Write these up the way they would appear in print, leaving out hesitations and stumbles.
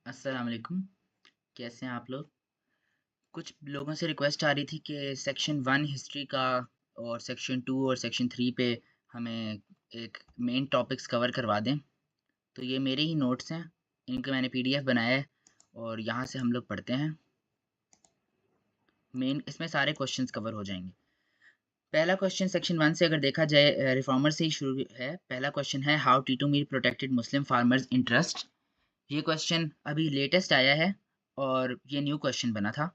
अस्सलाम वालेकुम। कैसे हैं आप लोग? कुछ लोगों से रिक्वेस्ट आ रही थी कि सेक्शन 1 हिस्ट्री का और सेक्शन 2 और सेक्शन 3 पे हमें एक मेन टॉपिक्स कवर करवा दें। तो ये मेरे ही नोट्स हैं, इनके मैंने पीडीएफ बनाया है और यहाँ से हम लोग पढ़ते हैं। मेन इसमें सारे क्वेश्चंस कवर हो जाएंगे। पहला क्वेश्चन सेक्शन 1 से अगर देखा जाए रिफॉर्मर से ही शुरू है। पहला क्वेश्चन है how Titu Mir protected Muslim farmers interest. ये क्वेश्चन अभी लेटेस्ट आया है और ये न्यू क्वेश्चन बना था।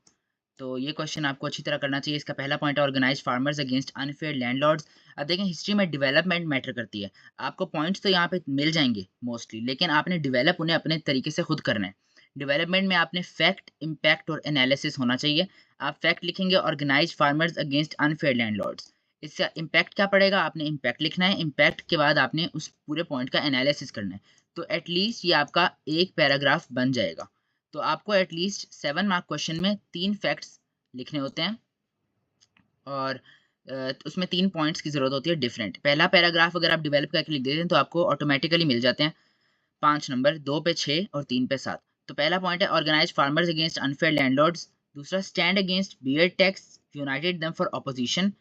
तो ये क्वेश्चन आपको अच्छी तरह करना चाहिए। इसका पहला पॉइंट है organise farmers against unfair landlords. अब देखें हिस्ट्री में डेवलपमेंट मैटर करती है। आपको पॉइंट्स तो यहाँ पे मिल जाएंगे मोस्टली, लेकिन आपने डेवलप उन्हें अपने तरीके से खुद करना है। डेवलपमेंट में आपने फैक्ट, इम्पैक्ट और एनालिसिस होना चाहिए। आप फैक्ट लिखेंगे organise farmers against unfair landlords. इसका इम्पैक्ट क्या पड़ेगा, आपने इम्पैक्ट लिखना है। इम्पैक्ट के बाद आपने उस पूरे पॉइंट का एनालिसिस करना है। तो एटलीस्ट ये आपका एक पैराग्राफ बन जाएगा। तो आपको एटलीस्ट 7 मार्क क्वेश्चन में 3 फैक्ट्स लिखने होते हैं और उसमें 3 पॉइंट्स की ज़रूरत होती है डिफरेंट। पहला पैराग्राफ अगर आप डेवलप करके लिख देते हैं तो आपको ऑटोमेटिकली मिल जाते हैं 5 नंबर, 2 पे 6 और 3 पे 7। तो पहला पॉइंट है organise farmers against unfair landlords. दूसरा stand against beard tax, united them for opposition.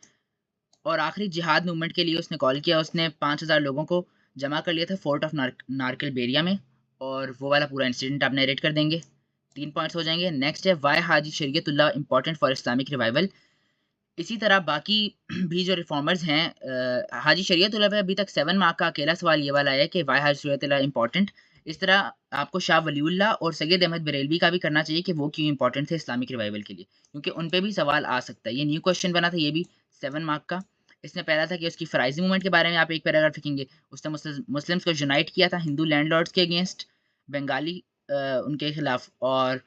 और आखिरी जिहाद मूवमेंट के लिए उसने कॉल किया। उसने 5000 लोगों को जमा कर लिया था फोर्ट ऑफ नारकल बेरिया में, और वो वाला पूरा इंसिडेंट आप नरेट कर देंगे। 3 पॉइंट्स हो जाएंगे। नेक्स्ट है why Haji Shariatullah important for Islamic revival. इसी तरह बाकी भी जो रिफॉर्मर्स हैं, हाजी शरीयतुल्लाह पे अभी तक 7 मार्क का अकेला सवाल ये वाला है कि वाई हाजी शरीयतुल्लाह इंपॉर्टेंट। इस तरह आपको शाह वलीउल्लाह और सैयद अहमद बरेलवी का भी करना चाहिए कि वो क्यों इंपॉर्टेंट थे इस्लामिक रिवाइवल के लिए, क्योंकि उन पे भी सवाल आ सकता है। ये न्यू क्वेश्चन बना था, ये भी 7 मार्क का। इसने पहला था कि उसकी फराइजी मूवमेंट के बारे में आप एक पैराग्राफ लिखेंगे। उसने मुस्लिम्स को यूनाइट किया था हिंदू लैंडलॉर्ड्स के अगेंस्ट, बंगाली उनके खिलाफ, और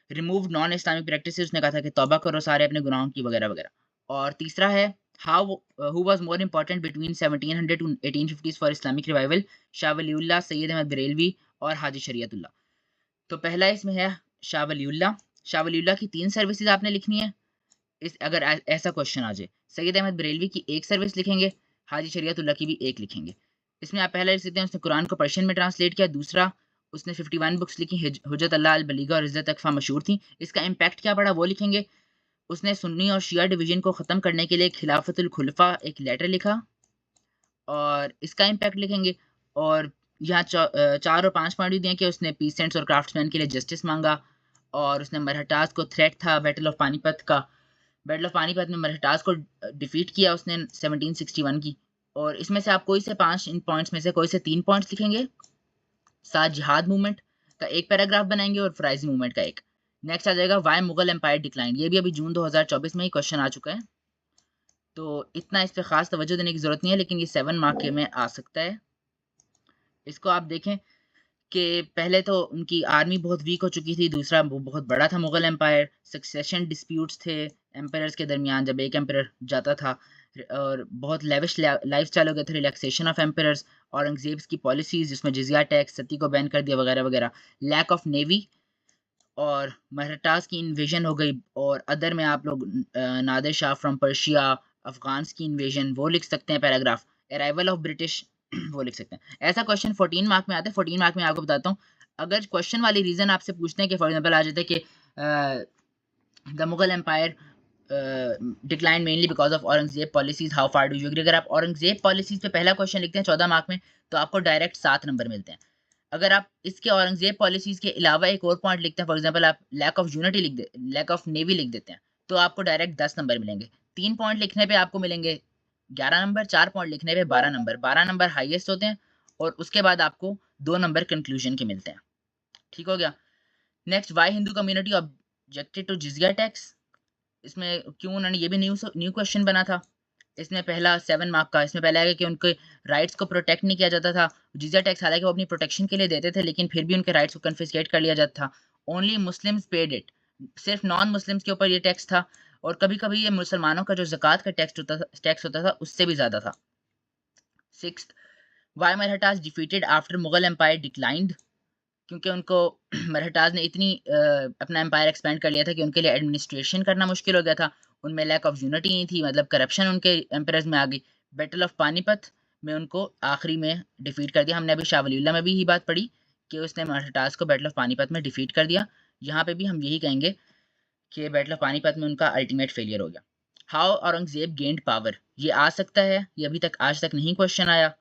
रिमूव नॉन इस्लामिक प्रैक्टिस। उसने कहा था कि तौबा करो सारे अपने गुनाहों की वगैरह वगैरह। और तीसरा है how who was more important between 1700 to 1850 for Islamic revival, Shah Waliullah, Syed Ahmad Barelvi और हाजी शरीयतुल्लाह। तो पहला इसमें है शाह वलीउल्लाह। शाह वलीउल्लाह की 3 सर्विसेज आपने लिखनी है। इस अगर ऐसा क्वेश्चन आ जाए, सैयद अहमद बरेलवी की एक सर्विस लिखेंगे, हाजी शरीयतुल्लाह की भी एक लिखेंगे। इसमें आप पहला लिख सकते हैं उसने कुरान को पर्शियन में ट्रांसलेट किया। दूसरा, उसने 51 बुक्स लिखी, हुज्जत अल्लाह अल बलीगा और इज़्ज़त अकफ़ा मशहूर थी। इसका इम्पैक्ट क्या पड़ा वो लिखेंगे। उसने सुन्नी और शिया डिवीजन को ख़त्म करने के लिए खिलाफतुल खुलफा एक लेटर लिखा और इसका इम्पैक्ट लिखेंगे। और यहाँ 4 और 5 पॉइंट भी दिए कि उसने पीसेंट्स और क्राफ्ट्समैन के लिए जस्टिस मांगा, और उसने मरहटास को थ्रेट था बैटल ऑफ पानीपत का। बैटल ऑफ पानीपत में मरहटास को डिफीट किया उसने 1761 की। और इसमें से आप कोई से 5 इन पॉइंट्स में से कोई से 3 पॉइंट्स लिखेंगे। साथ जिहाद मूवमेंट का एक पैराग्राफ बनाएंगे और फ्राइजी मूवमेंट का एक। नेक्स्ट आ जाएगा वाई मुगल एम्पायर डिक्लाइन। ये भी अभी जून 2024 में ही क्वेश्चन आ चुका है, तो इतना इस पर खास तवज्जो देने की जरूरत नहीं है, लेकिन ये 7 मार्क के में आ सकता है। इसको आप देखें कि पहले तो उनकी आर्मी बहुत वीक हो चुकी थी। दूसरा, वो बहुत बड़ा था मुगल एम्पायर। सक्सेशन डिस्प्यूट्स थे एम्पायर्स के दरमियान जब एक एम्पायर जाता था, और बहुत लेविश लाइफ स्टाइल हो गया था। रिलैक्सेशन ऑफ एम्पायर्स, औरंगजेब की पॉलिसीज जिसमें जिजिया टैक्स, सती को बैन कर दिया वगैरह वगैरह, लैक ऑफ नेवी, और मराठास की इन्वेजन हो गई। और अदर में आप लोग Nadir Shah from Persia, Afghans की इन्वेजन वो लिख सकते हैं पैराग्राफ। अराइवल ऑफ ब्रिटिश वो लिख सकते हैं। ऐसा क्वेश्चन 14 मार्क में आता है। 14 मार्क में आपको बताता हूँ, अगर क्वेश्चन वाली रीजन आपसे पूछते हैं कि फॉर एग्जाम्पल आ जाते हैं कि the Mughal empire decline mainly because of Aurangzeb policies, how far do you agree. अगर आप औरंगजेब पॉलिसीज पे पहला क्वेश्चन लिखते हैं 14 मार्क में, तो आपको डायरेक्ट 7 नंबर मिलते हैं। अगर आप इसके औरंगजेब पॉलिसीज के अलावा एक और पॉइंट लिखते हैं, फॉर एग्जांपल आप लैक ऑफ यूनिटी लिख दे, लैक ऑफ नेवी लिख देते हैं, तो आपको डायरेक्ट 10 नंबर मिलेंगे। 3 पॉइंट लिखने पे आपको मिलेंगे 11 नंबर, 4 पॉइंट लिखने पे 12 नंबर। 12 नंबर हाईएस्ट होते हैं, और उसके बाद आपको 2 नंबर कंक्लूजन के मिलते हैं। ठीक हो गया। Next, why Hindu community objected to जिजिया टैक्स। इसमें क्यों उन्होंने, ये भी न्यू क्वेश्चन बना था। इसमें पहला 7 मार्क का, इसमें पहला है कि उनके राइट्स को प्रोटेक्ट नहीं किया जाता था। जिजिया टैक्स हालांकि वो अपनी प्रोटेक्शन के लिए देते थे, लेकिन फिर भी उनके राइट्स को कन्फिस्केट कर लिया जाता था। ओनली मुस्लिम्स पेड इट, सिर्फ नॉन मुस्लिम्स के ऊपर ये टैक्स था। और कभी कभी ये मुसलमानों का जो ज़कात का टैक्स होता था उससे भी ज़्यादा था। 6, why Marathas defeated after Mughal empire declined. क्योंकि उनको मरहटाज ने इतनी अपना एम्पायर एक्सपेंड कर लिया था कि उनके लिए एडमिनिस्ट्रेशन करना मुश्किल हो गया था। उनमें लैक ऑफ यूनिटी नहीं थी, मतलब करप्शन उनके एम्पायर्स में आ गई। बैटल ऑफ पानीपत में उनको आखिरी में डिफीट कर दिया। हमने अभी शाह वलीउल्लाह में भी ही बात पढ़ी कि उसने मराठास को बैटल ऑफ पानीपत में डिफीट कर दिया। यहाँ पे भी हम यही कहेंगे कि बैटल ऑफ पानीपत में उनका अल्टीमेट फेलियर हो गया। हाउ औरंगजेब गेंड पावर, ये आ सकता है, ये अभी तक आज तक नहीं क्वेश्चन आया।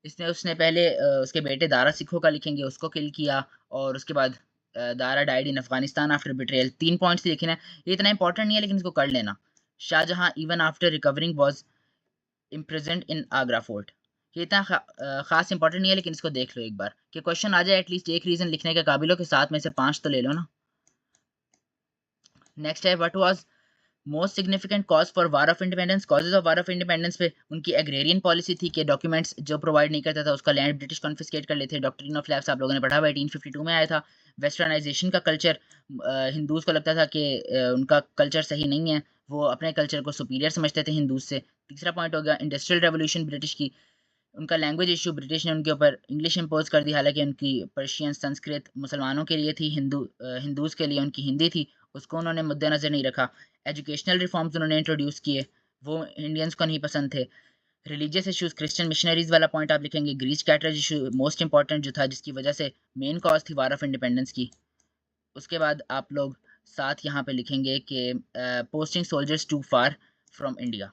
इसने उसने पहले उसके बेटे दारा सिखो का लिखेंगे, उसको किल किया, और उसके बाद Dara died in Afghanistan after betrayal. 3 points लिखे हैं, ये इतना इंपॉर्टेंट नहीं है लेकिन इसको कर लेना। Shahjahan even after recovering was imprisoned in Agra fort. ये इतना खास इंपॉर्टेंट नहीं है लेकिन इसको देख लो एक बार कि क्वेश्चन आ जाए एटलीस्ट एक रीजन लिखने के काबिल हो कि 7 में से 5 तो ले लो ना। नेक्स्ट है what was most significant cause for war of independence. Causes of war of independence पे उनकी एग्रेरियन पॉलिसी थी कि डॉक्यूमेंट्स जो प्रोवाइड नहीं करता था उसका लैंड ब्रिटिश कॉन्फिस्केट कर लेते। डॉक्ट्रिन ऑफ लैप्स आप लोगों ने पढ़ा हुआ 1852 में आया था। वेस्टर्नाइजेशन का कल्चर, हिंदूज को लगता था कि उनका कल्चर सही नहीं है, वो अपने कल्चर को सुपीरियर समझते थे हिंदूज से। तीसरा पॉइंट हो गया इंडस्ट्रियल रेवोल्यूशन ब्रिटिश की। उनका लैंग्वेज इशू, ब्रिटिश ने उनके ऊपर इंग्लिश इम्पोज कर दी, हालांकि उनकी पर्शियन संस्कृत मुसलमानों के लिए थी, हिंदूज के लिए उनकी हिंदी थी, उसको उन्होंने मद्देनजर नहीं रखा। एजुकेशनल रिफॉर्म्स उन्होंने इंट्रोड्यूस किए, वो इंडियंस को नहीं पसंद थे। रिलीजियस इशूज, क्रिश्चियन मिशनरीज वाला पॉइंट आप लिखेंगे। Grease cartridge issue most important जो था, जिसकी वजह से मेन कॉज थी वार ऑफ इंडिपेंडेंस की। उसके बाद आप लोग साथ यहाँ पे लिखेंगे कि posting soldiers to far from India.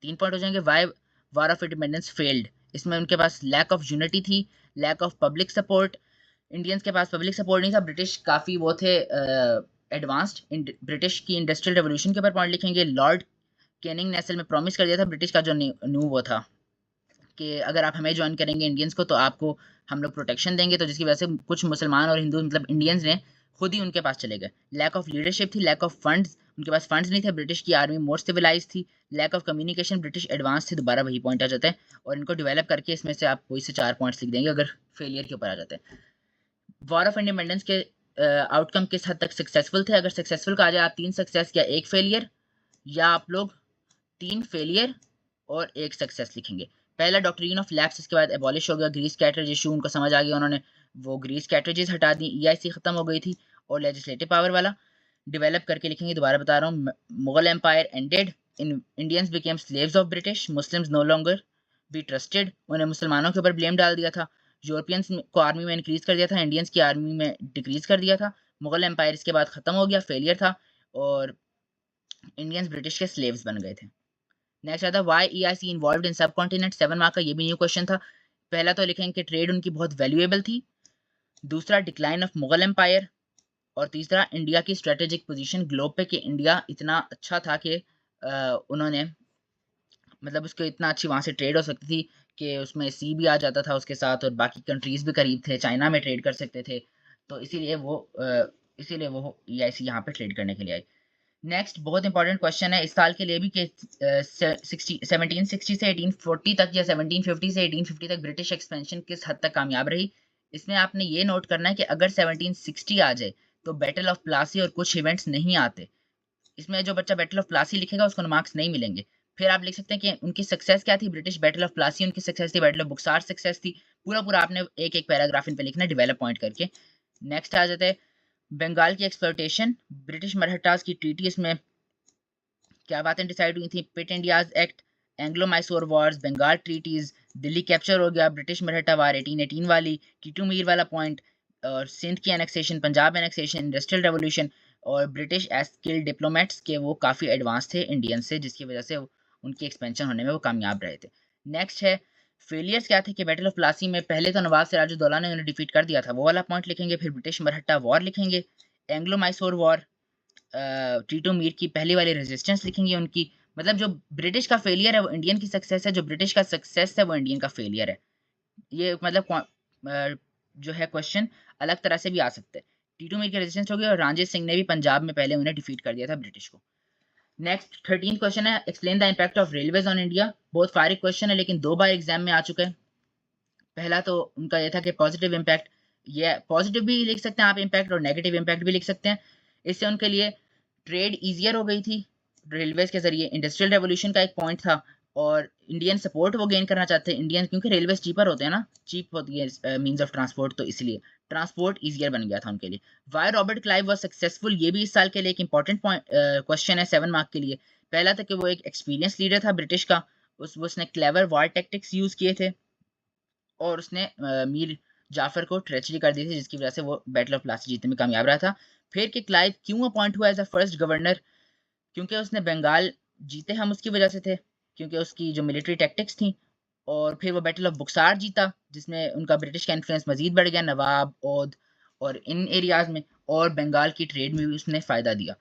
3 point हो जाएंगे। Why war of independence failed, इसमें उनके पास लैक ऑफ यूनिटी थी, lack of public support. Indians के पास पब्लिक सपोर्ट नहीं था, ब्रिटिश काफ़ी वो थे एडवांस्ड। ब्रिटिश की इंडस्ट्रियल रेवोल्यूशन के ऊपर पॉइंट लिखेंगे। लॉर्ड कैनिंग ने असल में प्रॉमिस कर दिया था ब्रिटिश का जो न्यू वो था कि अगर आप हमें ज्वाइन करेंगे इंडियंस को तो आपको हम लोग प्रोटेक्शन देंगे, तो जिसकी वजह से कुछ मुसलमान और हिंदू मतलब इंडियंस ने खुद ही उनके पास चले गए। लैक ऑफ लीडरशिप थी, लैक ऑफ फंड्स, उनके पास फंड्स नहीं थे। ब्रिटिश की आर्मी मोर सिविलाइज थी। Lack of communication, British advance थे, दोबारा वही पॉइंट आ जाता है। और इनको डेवलप करके इसमें से आप कोई से 4 पॉइंट्स लिख देंगे अगर फेलियर के ऊपर आ जाते हैं। वॉर ऑफ इंडिपेंडेंस के आउटकम किस हद तक सक्सेसफुल थे, अगर सक्सेसफुल कहा जाए आप 3 सक्सेस या 1 फेलियर, या आप लोग 3 फेलियर और 1 सक्सेस लिखेंगे। पहला डॉक्ट्रिन ऑफ लैप्स, इसके बाद एबॉलिश हो गया। ग्रीस कैटरेज इशू उनको समझ आ गया, उन्होंने वो ग्रीस कैटरेजेस हटा दी, EIC खत्म हो गई थी। और लेजिस्लेटिव पावर वाला डेवलप करके लिखेंगे, दोबारा बता रहा हूँ। Mughal empire ended, Indians became slaves of British, Muslims no longer be trusted, उन्हें मुसलमानों के ऊपर ब्लेम डाल दिया था। यूरोपियंस को आर्मी में इंक्रीज कर दिया था, इंडियंस की आर्मी में डिक्रीज कर दिया था। मुगल एम्पायर इसके बाद खत्म हो गया, फेलियर था, और इंडियंस ब्रिटिश के स्लेव्स बन गए थे। नेक्स्ट आता है वाई EIC इन्वॉल्व इन सब कॉन्टिनेंट, 7 मार्क का ये भी न्यू क्वेश्चन था। पहला तो लिखेंगे कि ट्रेड उनकी बहुत वैल्यूएबल थी, दूसरा डिक्लाइन ऑफ मुगल एम्पायर, और तीसरा इंडिया की स्ट्रेटेजिक पोजीशन ग्लोब पे कि इंडिया इतना अच्छा था कि उन्होंने मतलब उसको इतना अच्छी वहाँ से ट्रेड हो सकती थी कि उसमें सी भी आ जाता था उसके साथ, और बाकी कंट्रीज भी करीब थे, चाइना में ट्रेड कर सकते थे, तो इसीलिए वो EIC यहाँ पे ट्रेड करने के लिए आई। नेक्स्ट बहुत इंपॉर्टेंट क्वेश्चन है इस साल के लिए भी कि 1760 से 1840 तक या 1750 से 1850 तक ब्रिटिश एक्सपेंशन किस हद तक कामयाब रही। इसमें आपने ये नोट करना है कि अगर 1760 आ जाए तो बैटल ऑफ प्लासी और कुछ इवेंट्स नहीं आते। इसमें जो बच्चा बैटल ऑफ प्लासी लिखेगा उसको मार्क्स नहीं मिलेंगे। फिर आप लिख सकते हैं कि उनकी सक्सेस क्या थी, ब्रिटिश बैटल ऑफ प्लासी उनकी सक्सेस थी, बैटल ऑफ बुक्सार सक्सेस थी। पूरा आपने एक एक पैराग्राफ इन पे लिखना है डेवलप पॉइंट करके। नेक्स्ट आ जाते हैं बंगाल की एक्सप्लॉयटेशन, ब्रिटिश मराठास की ट्रीटी, इसमें क्या बातें डिसाइड हुई थी। Pitt India's act, Anglo Mysore wars, Bengal treaties, Delhi capture हो गया, ब्रिटिश मराठा वार 1818 वाली, टीटू मीर वाला पॉइंट, और सिंध की annexation, Punjab annexation, industrial revolution, और ब्रिटिश एज स्किल्ड डिप्लोमेट्स के वो काफ़ी एडवांस थे इंडियन से, जिसकी वजह से उनकी एक्सपेंशन होने में वो कामयाब रहे थे। नेक्स्ट है फेलियर्स क्या थे कि बैटल ऑफ प्लासी में पहले तो नवाब सिराजुद्दौला ने उन्हें डिफीट कर दिया था, वो वाला पॉइंट लिखेंगे। फिर ब्रिटिश मराठा वॉर लिखेंगे, एंग्लो मैसूर वॉर, टीटू मीर की पहली वाली रेजिस्टेंस लिखेंगे उनकी, मतलब जो ब्रिटिश का फेलियर है वो इंडियन की सक्सेस है, जो ब्रिटिश का सक्सेस है वो इंडियन का फेलियर है। ये मतलब जो है क्वेश्चन अलग तरह से भी आ सकते हैं। टीटू मीर की रेजिस्टेंस हो गई, और रणजीत सिंह ने भी पंजाब में पहले उन्हें डिफीट कर दिया था ब्रिटिश को। नेक्स्ट 13th क्वेश्चन है explain the impact of railways on India. बहुत फारी क्वेश्चन है लेकिन 2 बार एग्जाम में आ चुका है। पहला तो उनका ये था कि पॉजिटिव इम्पैक्ट, ये पॉजिटिव भी लिख सकते हैं आप इम्पैक्ट, और नेगेटिव इम्पैक्ट भी लिख सकते हैं। इससे उनके लिए ट्रेड ईजियर हो गई थी रेलवेज के जरिए, इंडस्ट्रियल रेवोल्यूशन का एक पॉइंट था, और इंडियन सपोर्ट वो गेन करना चाहते हैं इंडियन, क्योंकि रेलवेज चीपर होते हैं ना, चीप होती है मींस ऑफ ट्रांसपोर्ट, तो इसलिए ट्रांसपोर्ट ईजियर बन गया था उनके लिए। Why Robert Clive was successful, ये भी इस साल के लिए एक इंपॉर्टेंट पॉइंट क्वेश्चन है 7 मार्क के लिए। पहला था कि वो एक एक्सपीरियंस लीडर था ब्रिटिश का, उसने क्लेवर वॉर टैक्टिक्स यूज किए थे, और उसने मीर जाफर को ट्रेचरी कर दी थी, जिसकी वजह से वो बैटल ऑफ प्लासी जीतने में कामयाब रहा था। फिर कि क्लाइव क्यों अपॉइंट हुआ एज अ फर्स्ट गवर्नर, क्योंकि उसने बंगाल जीते हम उसकी वजह से थे, क्योंकि उसकी जो मिलिट्री टैक्टिक्स थी। और फिर वो बैटल ऑफ बुक्सार जीता, जिसमें उनका ब्रिटिश का इन्फ्लुएंस मजीद बढ़ गया नवाब, ओध और इन एरियाज में, और बंगाल की ट्रेड में भी उसने फ़ायदा दिया।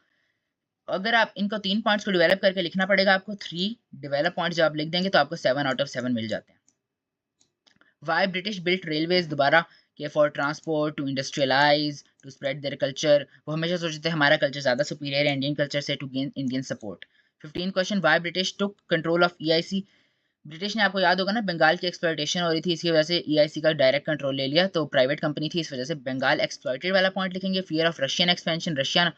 अगर आप इनको 3 पॉइंट्स को डेवलप करके लिखना पड़ेगा आपको, 3 डेवलप पॉइंट्स जब आप लिख देंगे तो आपको 7 आउट ऑफ 7 मिल जाते हैं। वाई ब्रिटिश बिल्ट रेलवेज दोबारा, के for transport to industrialise to spread their culture. वो हमेशा सोचते थे हमारा कल्चर ज़्यादा सुपीरियर है इंडियन कल्चर से, to gain Indian support. 15 question, why British took control of EIC। British ने, आपको याद होगा ना, बंगाल की एक्सप्लॉयटेशन हो रही थी, इसकी वजह से EIC का डायरेक्ट कंट्रोल ले लिया, तो प्राइवेट कंपनी थी, इस वजह से बंगाल एक्सप्लॉयटेड वाला पॉइंट लिखेंगे। Fear of Russian expansion, Russian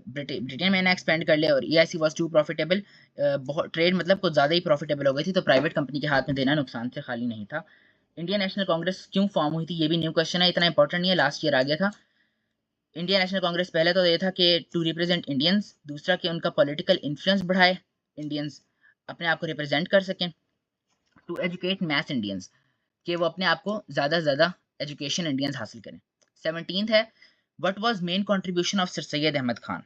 Britain में ना एक्सपेंड कर लिया, और EIC वॉज टू प्रॉफिटेबल, बहुत ट्रेड मतलब कुछ ज़्यादा ही प्रॉफिटेबल हो गई थी, तो प्राइवेट कंपनी के हाथ में देना नुकसान से खाली नहीं था। इंडियन नेशनल कांग्रेस क्यों फॉर्म हुई थी, ये भी न्यू क्वेश्चन है, इतना इंपॉर्टेंट नहीं है, लास्ट ईयर आ गया था। इंडियन नेशनल कांग्रेस पहले तो ये था कि टू रिप्रेजेंट इंडियंस, दूसरा कि उनका पॉलिटिकल इन्फ्लुएंस बढ़ाए, इंडियंस अपने आप को रिप्रेजेंट कर सकें, टू एजुकेट मैस इंडियंस, कि वो अपने आप को ज़्यादा से ज़्यादा एजुकेशन इंडियंस हासिल करें। 17th है, what was main contribution of sir Syed Ahmad Khan.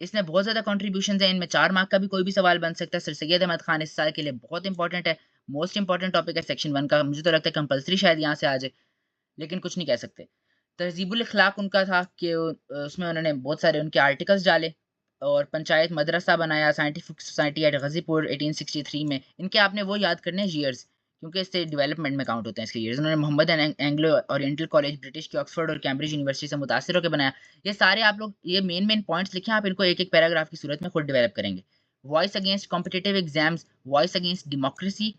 इसने बहुत ज़्यादा कंट्रीब्यूशन है, इनमें 4 मार्क का भी कोई भी सवाल बन सकता है। सर सैयद अहमद खान इस साल के लिए बहुत इंपॉर्टेंट है, मोस्ट इंपॉर्टेंट टॉपिक है सेक्शन 1 का, मुझे तो लगता है कंपलसरी शायद यहाँ से आ जाए, लेकिन कुछ नहीं कह सकते। तहजीबुल अखलाक उनका था कि उसमें उन्होंने बहुत सारे उनके आर्टिकल्स डाले, और पंचायत मदरसा बनाया, साइंटिफिक सोसाइटी एट गाजीपुर 1863 में। इनके आपने वो याद करने हैं ईयर्स, क्योंकि इससे डेवलपमेंट में काउंट होते हैं इसके ईयर्स। उन्होंने Mohammad Anglo Oriental College British के ऑक्सफोर्ड और कैम्ब्रिज यूनिवर्सिटी से मुतासिर होकर बनाया। ये सारे आप लोग ये मेन पॉइंट्स लिखें, आप इनको एक एक पैराग्राफ की सूरत में खुद डेवलप करेंगे। Voice against competitive exams, voice against democracy,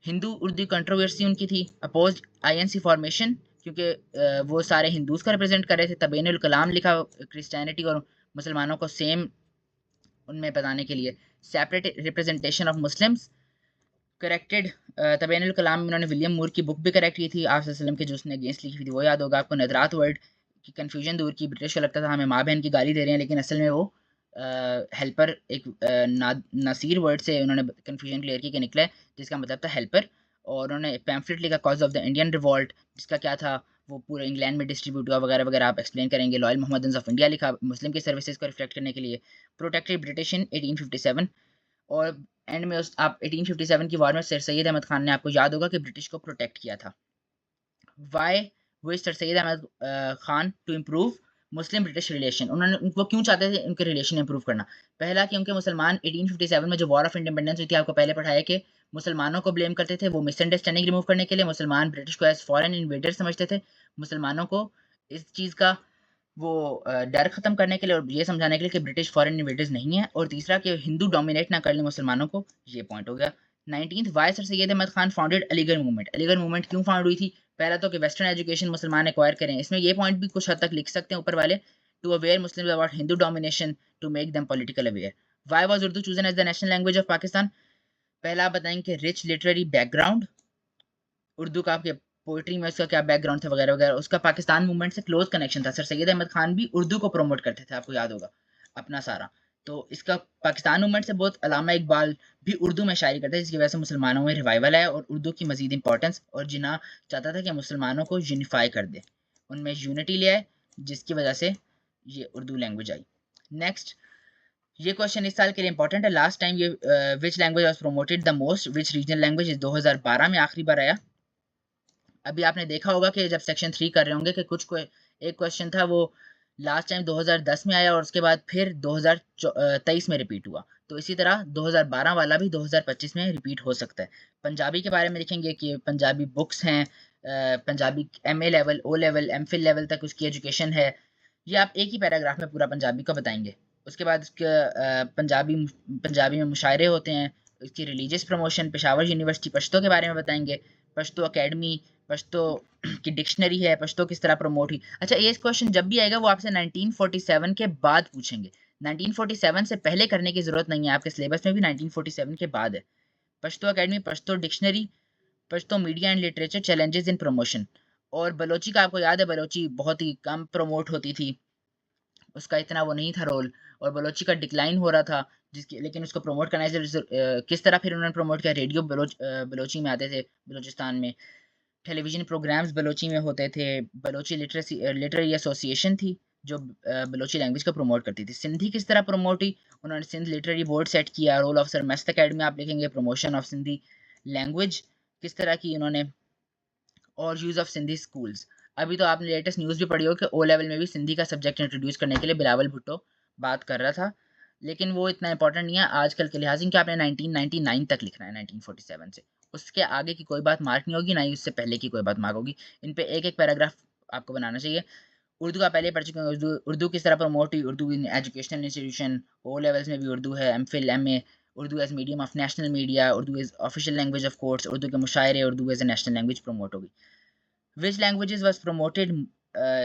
Hindu Urdu controversy उनकी थी, अपोज INC फॉर्मेशन, क्योंकि वो सारे हिंदूज को रिप्रेजेंट कर रहे थे। तबीनुल कलाम लिखा क्रिश्चियनिटी और मुसलमानों को सेम उनमें बताने के लिए। Separate representation of Muslims, corrected Tabeenul Kalam में उन्होंने विलियम मूर की बुक भी करेक्ट की थी आप वसल्लम के, जो उसने अगेंस्ट लिखी थी, वो याद होगा आपको। नदरात वर्ड की कन्फ्यूजन दूर की, ब्रिटिश को लगता था हमें माँ बहन की गाली दे रहे हैं, लेकिन असल में वो हेल्पर एक नासिर वर्ड से उन्होंने कन्फ्यूजन क्लियर की कि निकला है, जिसका मतलब था हेल्पर। और उन्होंने पैम्फलेट लिखा cause of the Indian revolt, जिसका क्या था, वो पूरे इंग्लैंड में डिस्ट्रीब्यूट हुआ वगैरह वगैरह, आप एक्सप्लेन करेंगे। लॉयल मोहम्मदन्स ऑफ इंडिया लिखा मुस्लिम की सर्विसेज को रिफ्लेक्ट करने के लिए। प्रोटेक्टेड ब्रिटिश इन 1857, और एंड में उस आप 1857 की वार में सर सैयद अहमद खान ने, आपको याद होगा कि ब्रिटिश को प्रोटेक्ट किया था। Why wish sir Syed Ahmad Khan to improve Muslim British relation, उन्होंने उनको क्यों चाहते थे उनके रिलेशन इंप्रूव करना। पहला, क्योंकि मुसलमान 1857 में जो वॉर ऑफ इंडिपेंडेंस हुई थी, आपको पहले पढ़ाया कि मुसलमानों को ब्लेम करते थे, वो मिसअंडरस्टैंडिंग रिमूव करने के लिए मुसलमान ब्रिटिश को एज फॉरेन इन्वेडर समझते थे, मुसलमानों को इस चीज़ का वो डर ख़त्म करने के लिए, और ये समझाने के लिए कि ब्रिटिश फॉरेन इन्वेडर्स नहीं है। और तीसरा कि हिंदू डोमिनेट ना कर ले मुसलमानों को, ये पॉइंट हो गया। 19th, why sir Syed Ahmad Khan founded Aligarh movement. Aligarh movement क्यों फाउंड हुई थी, पहला तो कि वेस्टर्न एजुकेशन मुसलमान एक्वायर करें, इसमें ये पॉइंट भी कुछ हद तक लिख सकते हैं ऊपर वाले। To aware Muslim about Hindu domination, to make them political aware. Why was Urdu chosen as the national language of Pakistan. पहला आप बताएंगे रिच लिटरेरी बैकग्राउंड, उर्दू का आपके पोइट्री में उसका क्या बैकग्राउंड था वगैरह वगैरह, उसका पाकिस्तान मूवमेंट से क्लोज कनेक्शन था। सर सैयद अहमद खान भी उर्दू को प्रमोट करते थे, आपको याद होगा अपना सारा, तो इसका पाकिस्तान मूवमेंट से बहुत। अलामा इकबाल भी उर्दू में शायरी करते हैं, जिसकी वजह से मुसलमानों में रिवाइवल है और उर्दू की मजीद इंपॉर्टेंस, और जिन्ना चाहता था कि मुसलमानों को यूनिफाई कर दे, उनमें यूनिटी ले आए, जिसकी वजह से ये उर्दू लैंग्वेज आई। नेक्स्ट, ये क्वेश्चन इस साल के लिए इंपॉर्टेंट है। लास्ट टाइम ये which language was promoted the most, which regional language, 2012 में आखिरी बार आया। अभी आपने देखा होगा कि जब सेक्शन 3 कर रहे होंगे कि कुछ को एक क्वेश्चन था वो लास्ट टाइम 2010 में आया, और उसके बाद फिर 2023 में रिपीट हुआ, तो इसी तरह 2012 वाला भी 2025 में रिपीट हो सकता है। पंजाबी के बारे में लिखेंगे कि पंजाबी बुक्स हैं, Punjabi MA level, O level, MPhil level तक उसकी एजुकेशन है, ये आप एक ही पैराग्राफ में पूरा पंजाबी का बताएंगे। उसके बाद उसके पंजाबी में मुशायरे होते हैं, उसकी religious promotion, Peshawar university Pashto के बारे में बताएंगे, पश्तो अकेडमी, पश्तो की डिक्शनरी है, पश्तो किस तरह प्रमोट हुई। अच्छा, ये क्वेश्चन जब भी आएगा वो आपसे 1947 के बाद पूछेंगे, 1947 से पहले करने की जरूरत नहीं है, आपके सिलेबस में भी 1947 के बाद है। Pashto academy, Pashto dictionary, Pashto media and literature, challenges in promotion. और बलोची का आपको याद है, बलोची बहुत ही कम प्रमोट होती थी, उसका इतना वो नहीं था रोल, और बलोची का डिक्लाइन हो रहा था, जिसकी लेकिन उसको प्रमोट करना है किस तरह फिर उन्होंने प्रमोट किया, रेडियो बलोची में आते थे बलोचिस्तान में। टेलीविज़न प्रोग्राम्स बलोची में होते थे। बलोची लिटरेरी एसोसिएशन थी जो बलोची लैंग्वेज को प्रमोट करती थी। सिंधी किस तरह प्रमोट हुई? उन्होंने सिंध लिटरेरी बोर्ड सेट किया। रोल ऑफ सर मस्त अकेडमी आप लिखेंगे, प्रमोशन ऑफ सिंधी लैंग्वेज किस तरह की उन्होंने, और यूज़ ऑफ सिंधी स्कूल्स। अभी तो आपने लेटेस्ट न्यूज़ भी पढ़ी हो कि ओ लेवल में भी सिंधी का सब्जेक्ट इंट्रोड्यूस करने के लिए बिलावल भुट्टो बात कर रहा था, लेकिन वो इतना इंपॉर्टेंट नहीं है आजकल के लिहाज से कि आपने 1999 तक लिखना है, 1947 से। उसके आगे की कोई बात मार्क नहीं होगी, ना ही उससे पहले की कोई बात मार्क होगी। इन पे एक एक पैराग्राफ आपको बनाना चाहिए। उर्दू का पहले पढ़ चुके हैं, उर्दू किस तरह प्रमोट हुई, Urdu in educational institution, O levels में भी उर्दू है, MPhil MA, Urdu as medium of national media, Urdu as official language of courts, Urdu के मुशायरे, Urdu as a national language promote होगी। Which languages was promoted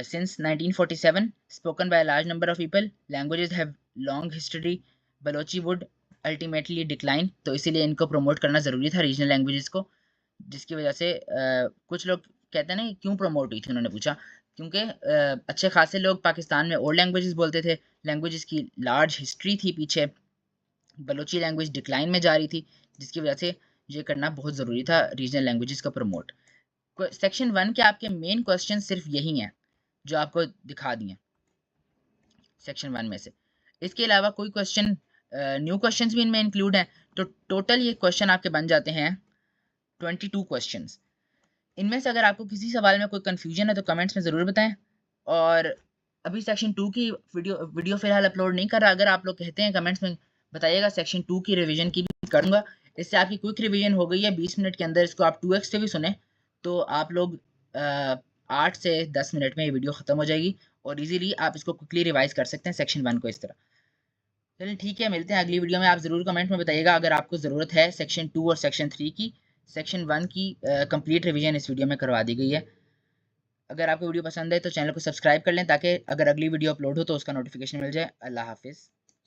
since 1947? Spoken by a large number of people. Languages have long history. Balochi would ultimately decline. तो इसीलिए इनको promote करना ज़रूरी था regional languages को, जिसकी वजह से कुछ लोग कहते हैं ना क्यों प्रमोट हुई थी, उन्होंने पूछा क्योंकि अच्छे खासे लोग पाकिस्तान में ओल्ड लैंग्वेजेस बोलते थे, लैंग्वेजेस की लार्ज हिस्ट्री थी पीछे, बलोची लैंग्वेज डिक्लाइन में जा रही थी, जिसकी वजह से ये करना बहुत ज़रूरी था रीजनल लैंग्वेजेस का प्रमोट। सेक्शन 1 के आपके मेन क्वेश्चन सिर्फ यही हैं जो आपको दिखा दिए सेक्शन 1 में से। इसके अलावा कोई क्वेश्चन न्यू क्वेश्चंस भी इनमें इंक्लूड हैं, तो टोटल ये क्वेश्चन आपके बन जाते हैं 22 क्वेश्चंस। इनमें से अगर आपको किसी सवाल में कोई कन्फ्यूजन है तो कमेंट्स में ज़रूर बताएं। और अभी सेक्शन 2 की वीडियो फ़िलहाल अपलोड नहीं कर रहा, अगर आप लोग कहते हैं कमेंट्स में बताइएगा, सेक्शन 2 की रिवीजन की भी करूँगा। इससे आपकी क्विक रिवीजन हो गई है 20 मिनट के अंदर, इसको आप 2x से भी सुने तो आप लोग 8 से 10 मिनट में ये वीडियो ख़त्म हो जाएगी और इजीली आप इसको क्विकली रिवाइज कर सकते हैं सेक्शन 1 को इस तरह। चलिए ठीक है, मिलते हैं अगली वीडियो में। आप ज़रूर कमेंट में बताइएगा अगर आपको ज़रूरत है सेक्शन 2 और सेक्शन 3 की। सेक्शन 1 की कंप्लीट रिवीजन इस वीडियो में करवा दी गई है। अगर आपको वीडियो पसंद है तो चैनल को सब्सक्राइब कर लें ताकि अगर अगली वीडियो अपलोड हो तो उसका नोटिफिकेशन मिल जाए। अल्लाह हाफिज़।